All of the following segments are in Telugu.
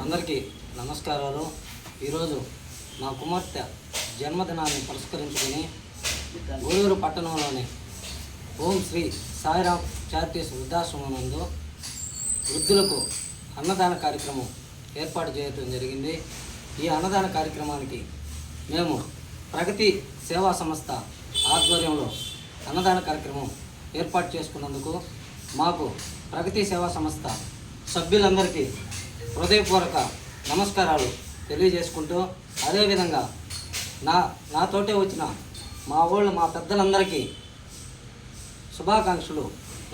అందరికీ నమస్కారాలు. ఈరోజు నా కుమార్తె జన్మదినాన్ని పురస్కరించుకొని గూడూరు పట్టణంలోని ఓం శ్రీ సాయిరామ్ చారిటీస్ వృద్ధాశ్రమం నందు వృద్ధులకు అన్నదాన కార్యక్రమం ఏర్పాటు చేయడం జరిగింది. ఈ అన్నదాన కార్యక్రమానికి మేము ప్రగతి సేవా సంస్థ ఆధ్వర్యంలో అన్నదాన కార్యక్రమం ఏర్పాటు చేసుకున్నందుకు మాకు ప్రగతి సేవా సంస్థ సభ్యులందరికీ హృదయపూర్వక నమస్కారాలు తెలియజేసుకుంటూ, అదేవిధంగా నాతోటే వచ్చిన మా పెద్దలందరికీ శుభాకాంక్షలు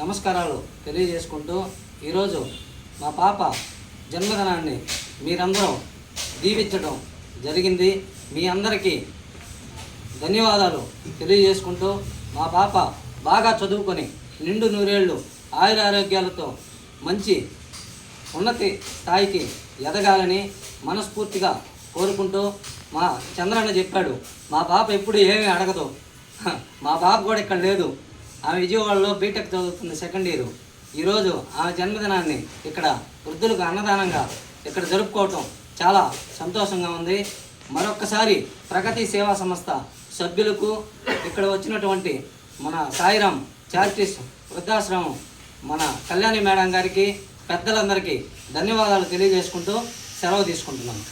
నమస్కారాలు తెలియజేసుకుంటూ, ఈరోజు మా పాప జన్మదినాన్ని మీరందరూ దీవించడం జరిగింది. మీ అందరికీ ధన్యవాదాలు తెలియజేసుకుంటూ, మా పాప బాగా చదువుకొని నిండు నూరేళ్ళు ఆయురారోగ్యాలతో మంచి ఉన్నతి స్థాయికి ఎదగాలని మనస్ఫూర్తిగా కోరుకుంటూ, మా చంద్రన్న చెప్పాడు మా పాప ఎప్పుడు ఏమీ అడగదు. మా పాప కూడా ఇక్కడ లేదు, ఆమె విజయవాడలో బీటెక్ చదువుతుంది, సెకండ్ ఇయర్. ఈరోజు ఆమె జన్మదినాన్ని ఇక్కడ వృద్ధులకు అన్నదానంగా ఇక్కడ జరుపుకోవటం చాలా సంతోషంగా ఉంది. మరొక్కసారి ప్రగతి సేవా సంస్థ సభ్యులకు, ఇక్కడ వచ్చినటువంటి మన సాయిరామ్ చారిటీస్ వృద్ధాశ్రమం మన కళ్యాణి మేడం గారికి, పెద్దలందరికీ ధన్యవాదాలు తెలియజేసుకుంటూ సెలవు తీసుకుంటున్నాను.